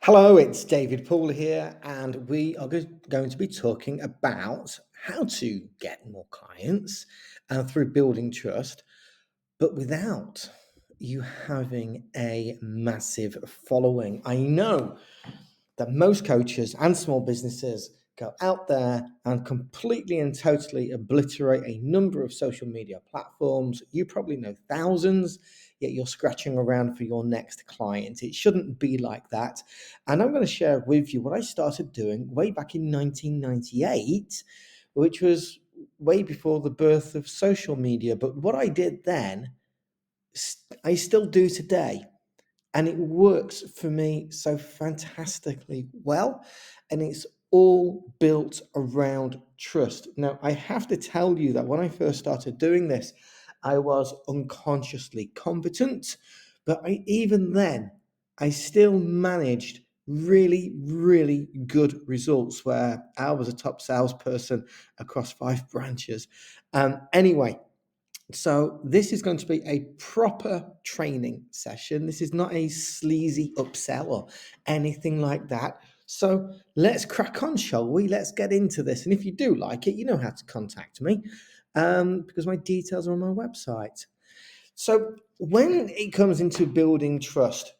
Hello, it's David Paul here, and we are going to be talking about how to get more clients through building trust, but without you having a massive following. I know that most coaches and small businesses go out there and completely and totally obliterate a number of social media platforms. You probably know thousands, yet you're scratching around for your next client. It shouldn't be like that. And I'm going to share with you what I started doing way back in 1998, which was way before the birth of social media. But what I did then, I still do today. And it works for me so fantastically well. And it's all built around trust. Now, I have to tell you that when I first started doing this, I was unconsciously competent. But even then, I still managed really, really good results where I was a top salesperson across 5 branches. Anyway, so this is going to be a proper training session. This is not a sleazy upsell or anything like that. So let's crack on, shall we? Let's get into this. And if you do like it, you know how to contact me because my details are on my website. So when it comes into building trust,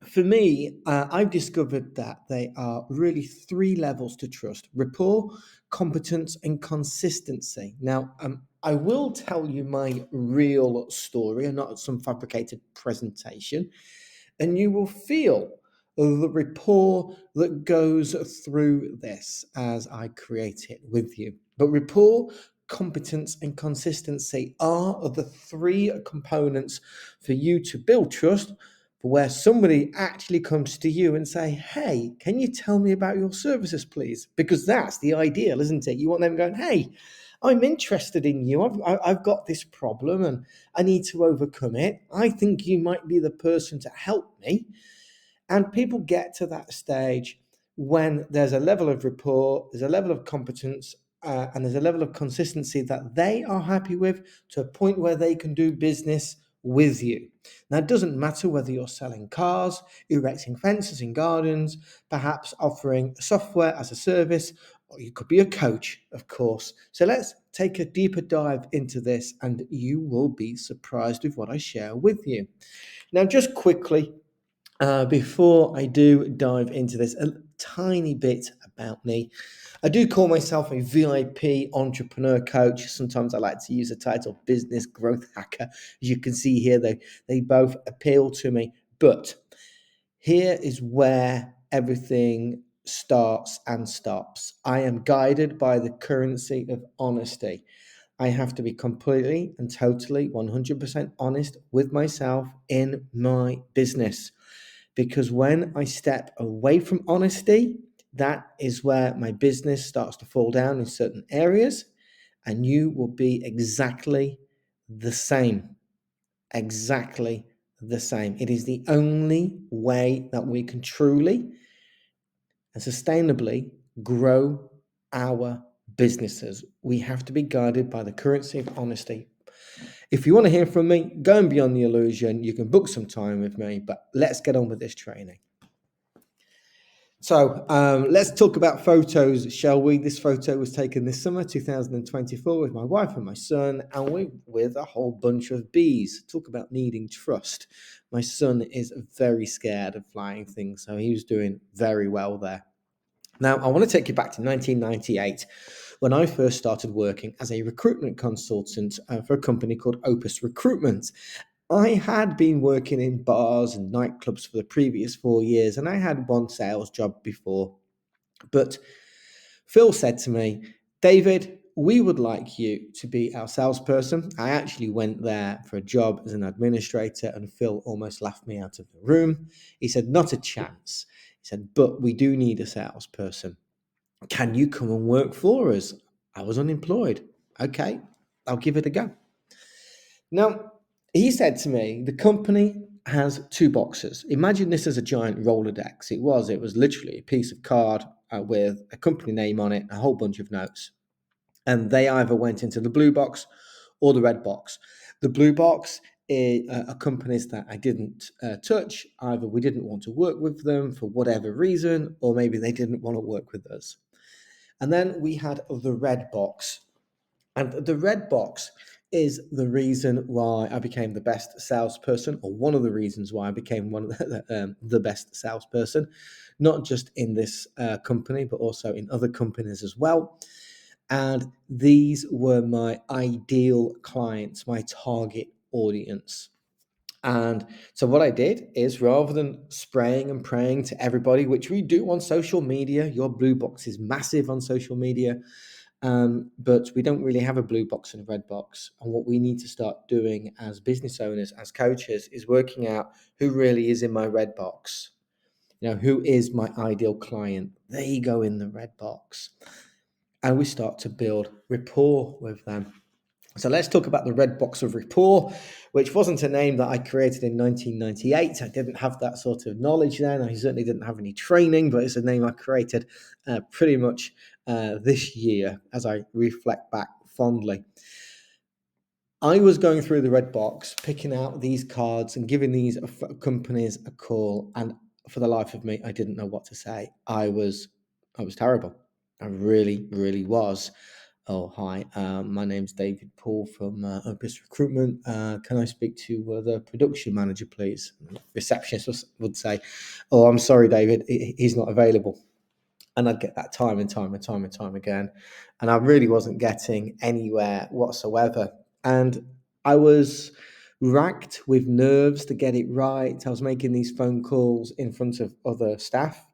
for me, I've discovered that there are really 3 levels to trust: rapport, competence, and consistency. Now, I will tell you my real story and not some fabricated presentation, and you will feel the rapport that goes through this as I create it with you. But rapport, competence, and consistency are the 3 components for you to build trust, where somebody actually comes to you and say, hey, can you tell me about your services, please? Because that's the ideal, isn't it? You want them going, hey, I'm interested in you. I've got this problem and I need to overcome it. I think you might be the person to help me. And people get to that stage when there's a level of rapport, there's a level of competence, and there's a level of consistency that they are happy with, to a point where they can do business with you. Now, it doesn't matter whether you're selling cars, erecting fences in gardens, perhaps offering software as a service, or you could be a coach, of course. So let's take a deeper dive into this, and you will be surprised with what I share with you. Now, just quickly, before I do dive into this, a tiny bit about me. I do call myself a VIP entrepreneur coach. Sometimes I like to use the title business growth hacker. As you can see here, they both appeal to me. But here is where everything starts and stops. I am guided by the currency of honesty. I have to be completely and totally 100% honest with myself in my business. Because when I step away from honesty, that is where my business starts to fall down in certain areas, and you will be exactly the same. Exactly the same. It is the only way that we can truly and sustainably grow our businesses. We have to be guided by the currency of honesty. If you want to hear from me, go and beyond the illusion. You can book some time with me, but let's get on with this training. So let's talk about photos, shall we? This photo was taken this summer, 2024, with my wife and my son, and with a whole bunch of bees. Talk about needing trust. My son is very scared of flying things, so he was doing very well there. Now, I want to take you back to 1998, when I first started working as a recruitment consultant for a company called Opus Recruitment. I had been working in bars and nightclubs for the previous 4 years, and I had one sales job before. But Phil said to me, David, we would like you to be our salesperson. I actually went there for a job as an administrator, and Phil almost laughed me out of the room. He said, not a chance. He said, but we do need a salesperson. Can you come and work for us? I was unemployed. Okay, I'll give it a go. Now, he said to me, the company has 2 boxes. Imagine this as a giant Rolodex. It was literally a piece of card with a company name on it, a whole bunch of notes. And they either went into the blue box or the red box. The blue box are companies that I didn't touch. Either we didn't want to work with them for whatever reason, or maybe they didn't want to work with us. And then we had the red box. And the red box is the reason why I became the best salesperson, or one of the reasons why I became one of the best salesperson, not just in this company, but also in other companies as well. And these were my ideal clients, my target audience. And so what I did is, rather than spraying and praying to everybody, which we do on social media, your blue box is massive on social media, but we don't really have a blue box and a red box. And what we need to start doing as business owners, as coaches, is working out who really is in my red box. Who is my ideal client? They go in the red box. And we start to build rapport with them. So let's talk about the red box of rapport, which wasn't a name that I created in 1998. I didn't have that sort of knowledge then. I certainly didn't have any training, but it's a name I created pretty much this year as I reflect back fondly. I was going through the red box, picking out these cards and giving these companies a call. And for the life of me, I didn't know what to say. I was terrible. I really, really was. Oh, hi. My name's David Paul from Opus Recruitment. Can I speak to the production manager, please? Receptionist would say, "Oh, I'm sorry, David. He's not available." And I'd get that time and time and time and time again. And I really wasn't getting anywhere whatsoever. And I was racked with nerves to get it right. I was making these phone calls in front of other staff.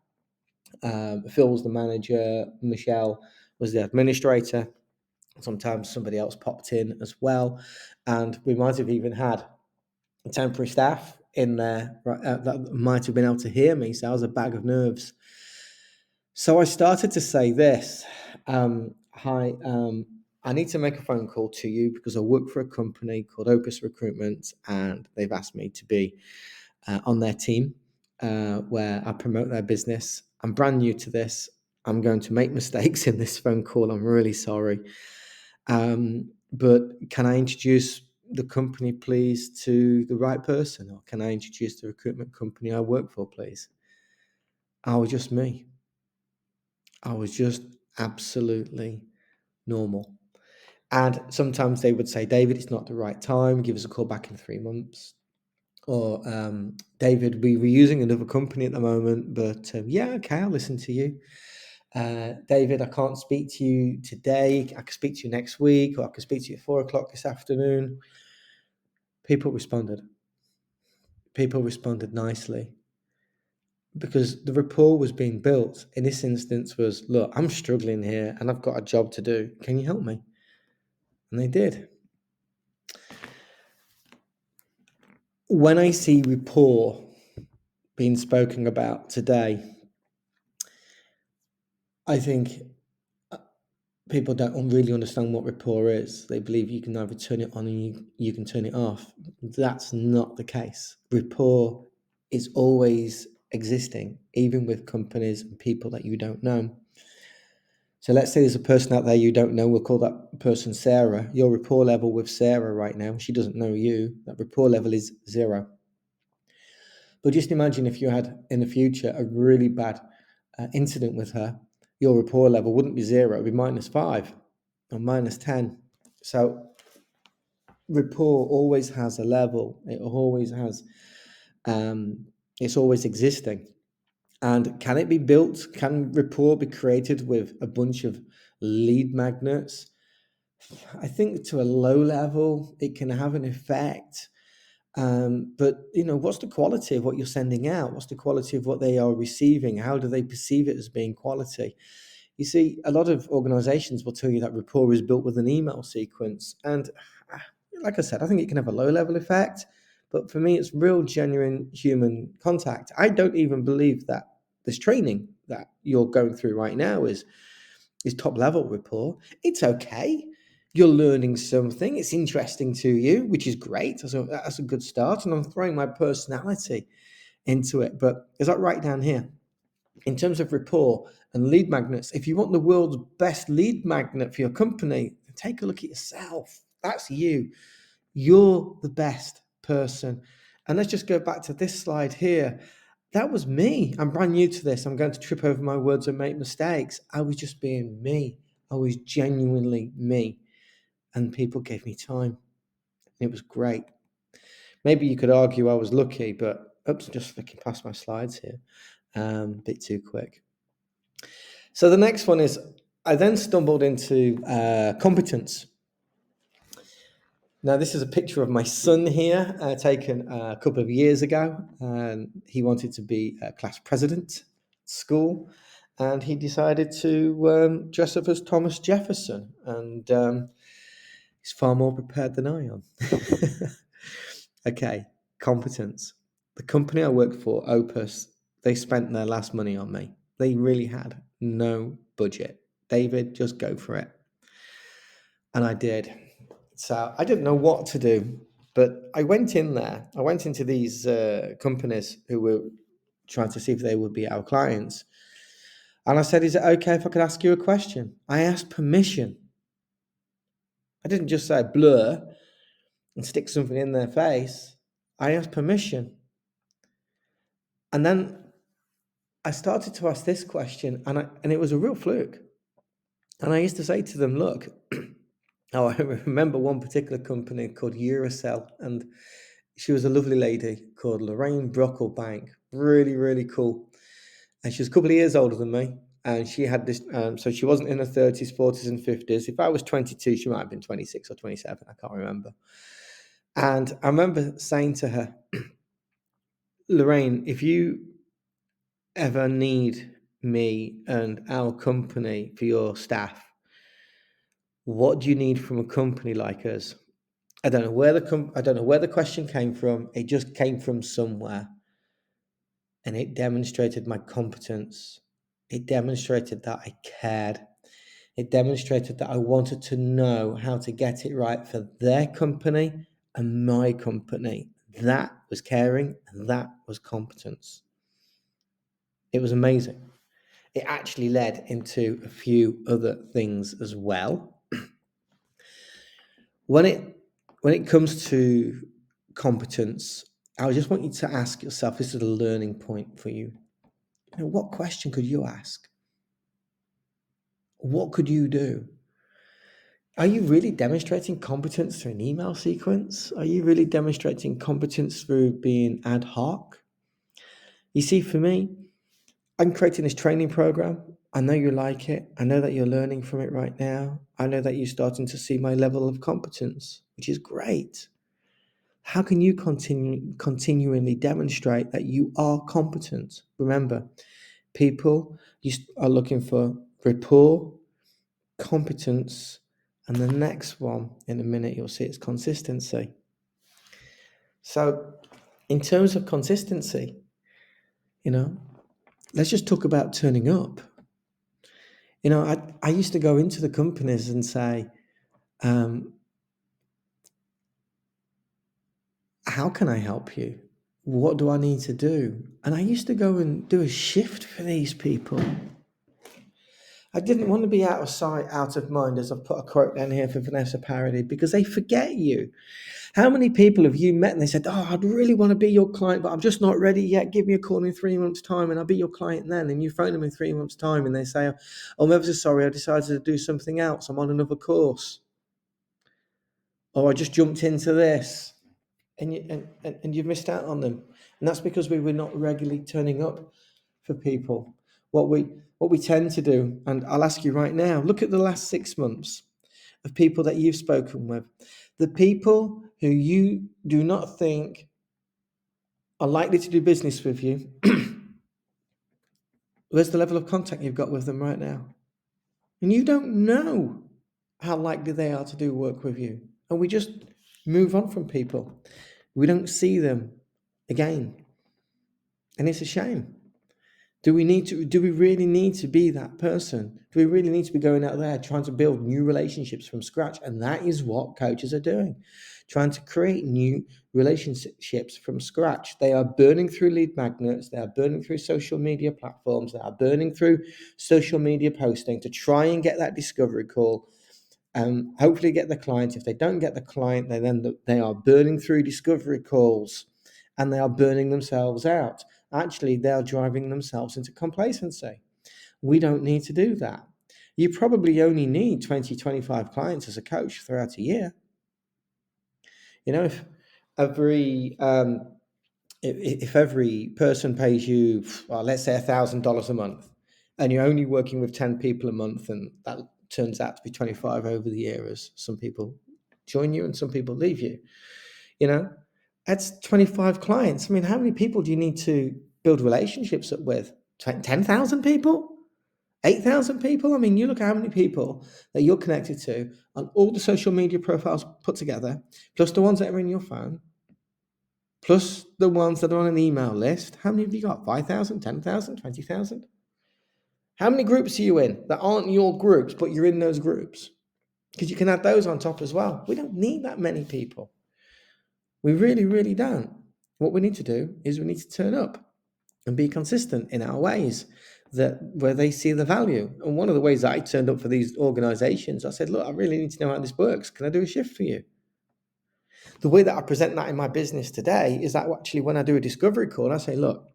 Phil was the manager, Michelle was the administrator. Sometimes somebody else popped in as well. And we might have even had temporary staff in there that might have been able to hear me. So I was a bag of nerves. So I started to say this, hi, I need to make a phone call to you because I work for a company called Opus Recruitment, and they've asked me to be on their team where I promote their business. I'm brand new to this. I'm going to make mistakes in this phone call. I'm really sorry. But can I introduce the company, please, to the right person? Or can I introduce the recruitment company I work for, please? I was just me. I was just absolutely normal. And sometimes they would say, David, it's not the right time. Give us a call back in 3 months. Or, David, we were using another company at the moment, but yeah, okay, I'll listen to you. David, I can't speak to you today. I can speak to you next week, or I can speak to you at 4:00 this afternoon. People responded. People responded nicely because the rapport was being built. In this instance was, look, I'm struggling here and I've got a job to do. Can you help me? And they did. When I see rapport being spoken about today, I think people don't really understand what rapport is. They believe you can either turn it on and you can turn it off. That's not the case. Rapport is always existing, even with companies and people that you don't know. So let's say there's a person out there you don't know. We'll call that person Sarah. Your rapport level with Sarah right now, she doesn't know you. That rapport level is 0. But just imagine if you had in the future a really bad incident with her, your rapport level wouldn't be 0, it would be -5 or -10. So rapport always has a level. It always has, it's always existing. And can it be built? Can rapport be created with a bunch of lead magnets? I think to a low level, it can have an effect. But what's the quality of what you're sending out? What's the quality of what they are receiving? How do they perceive it as being quality? You see, a lot of organizations will tell you that rapport is built with an email sequence. And like I said, I think it can have a low level effect. But for me, it's real, genuine human contact. I don't even believe that this training that you're going through right now is top level rapport. It's okay. You're learning something. It's interesting to you, which is great. That's a good start. And I'm throwing my personality into it. But as I write down here, in terms of rapport and lead magnets, if you want the world's best lead magnet for your company, take a look at yourself. That's you. You're the best person. And let's just go back to this slide here. That was me. I'm brand new to this. I'm going to trip over my words and make mistakes. I was just being me. I was genuinely me. And people gave me time. It was great. Maybe you could argue I was lucky, but oops, just flicking past my slides here. A bit too quick. So the next one is, I then stumbled into competence. Now, this is a picture of my son here, taken a couple of years ago. He wanted to be a class president at school, and he decided to dress up as Thomas Jefferson, and he's far more prepared than I am. Okay, competence. The company I worked for, Opus, they spent their last money on me. They really had no budget. David, just go for it. And I did. So I didn't know what to do, but I went in there. I went into these companies who were trying to see if they would be our clients. And I said, is it okay if I could ask you a question? I asked permission. I didn't just say blur and stick something in their face. I asked permission. And then I started to ask this question, and it was a real fluke. And I used to say to them, look, oh, I remember one particular company called Eurocell, and she was a lovely lady called Lorraine Brocklebank. Really, really cool. And she was a couple of years older than me. And she had this, so she wasn't in her 30s, 40s, and 50s. If I was 22, she might have been 26 or 27. I can't remember. And I remember saying to her, Lorraine, if you ever need me and our company for your staff, what do you need from a company like us? I don't know where the question came from. It just came from somewhere. And it demonstrated my competence. It demonstrated that I cared. It demonstrated that I wanted to know how to get it right for their company and my company. That was caring, and that was competence. It was amazing. It actually led into a few other things as well. When it comes to competence, I just want you to ask yourself, this is a learning point for you. What question could you ask? What could you do? Are you really demonstrating competence through an email sequence? Are you really demonstrating competence through being ad hoc? You see, for me, I'm creating this training program. I know you like it. I know that you're learning from it right now. I know that you're starting to see my level of competence, which is great. How can you continually demonstrate that you are competent? Remember, people are looking for rapport, competence, and the next one, in a minute, you'll see it's consistency. So in terms of consistency, let's just talk about turning up. I used to go into the companies and say, how can I help you? What do I need to do? And I used to go and do a shift for these people. I didn't want to be out of sight, out of mind, as I've put a quote down here for Vanessa Paradis, because they forget you. How many people have you met and they said, oh, I'd really want to be your client, but I'm just not ready yet. Give me a call in 3 months' time and I'll be your client then. And you phone them in 3 months' time and they say, oh, I'm ever so sorry, I decided to do something else. I'm on another course. Or I just jumped into this. And you've missed out on them. And that's because we were not regularly turning up for people. What we tend to do, and I'll ask you right now, look at the last 6 months of people that you've spoken with. The people who you do not think are likely to do business with you, where's the level of contact you've got with them right now? And you don't know how likely they are to do work with you. And we just move on from people. We don't see them again. And it's a shame. Do we really need to be that person? Do we really need to be going out there trying to build new relationships from scratch? And that is what coaches are doing, trying to create new relationships from scratch. They are burning through lead magnets. They are burning through social media platforms. They are burning through social media posting to try and get that discovery call. hopefully get the client. If they don't get the client, they are burning through discovery calls and they are burning themselves out. Actually, they are driving themselves into complacency. We don't need to do that. You probably only need 20, 25 clients as a coach throughout a year. If every if every person pays you, well, let's say $1,000 a month, and you're only working with 10 people a month, and that turns out to be 25 over the year, as some people join you and some people leave you, you know, that's 25 clients. I mean, how many people do you need to build relationships up with? 10,000 people? 8,000 people? I mean, you look at how many people that you're connected to on all the social media profiles put together, plus the ones that are in your phone, plus the ones that are on an email list. How many have you got? 5,000, 10,000, 20,000? How many groups are you in that aren't your groups, but you're in those groups? Because you can add those on top as well. We don't need that many people. We really, really don't. What we need to do is we need to turn up and be consistent in our ways that where they see the value. And one of the ways that I turned up for these organizations, I said, look, I really need to know how this works. Can I do a shift for you? The way that I present that in my business today is that actually when I do a discovery call, I say, look,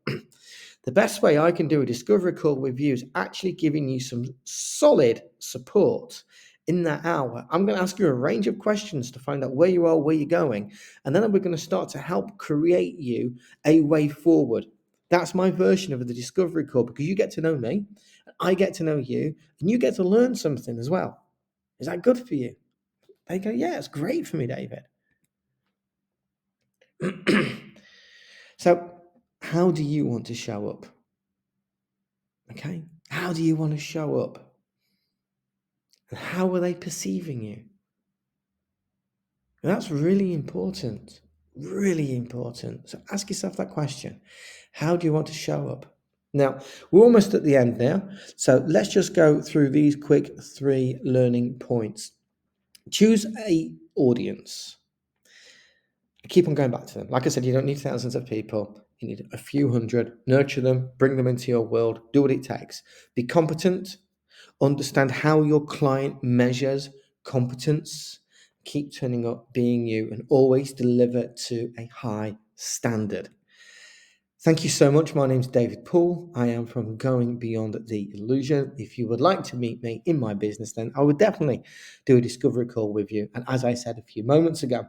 the best way I can do a discovery call with you is actually giving you some solid support in that hour. I'm going to ask you a range of questions to find out where you are, where you're going. And then we're going to start to help create you a way forward. That's my version of the discovery call, because you get to know me, I get to know you, and you get to learn something as well. Is that good for you? They go, yeah, it's great for me, David. So, how do you want to show up? Okay. How do you want to show up? And how are they perceiving you? And that's really important. Really important. So ask yourself that question. How do you want to show up? Now, we're almost at the end now. So let's just go through these quick 3 learning points. Choose a audience. Keep on going back to them. Like I said, you don't need thousands of people. You need a few hundred. Nurture them, bring them into your world, do what it takes. Be competent, understand how your client measures competence, keep turning up, being you, and always deliver to a high standard. Thank you so much. My name's David Poole. I am from Going Beyond the Illusion. If you would like to meet me in my business, then I would definitely do a discovery call with you. And as I said a few moments ago,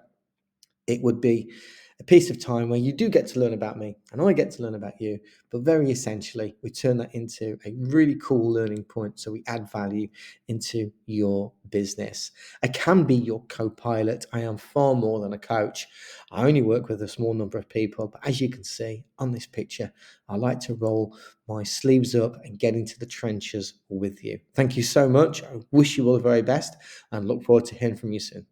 it would be a piece of time where you do get to learn about me and I get to learn about you, but very essentially, we turn that into a really cool learning point. So we add value into your business. I can be your co-pilot. I am far more than a coach. I only work with a small number of people, but as you can see on this picture, I like to roll my sleeves up and get into the trenches with you. Thank you so much. I wish you all the very best and look forward to hearing from you soon.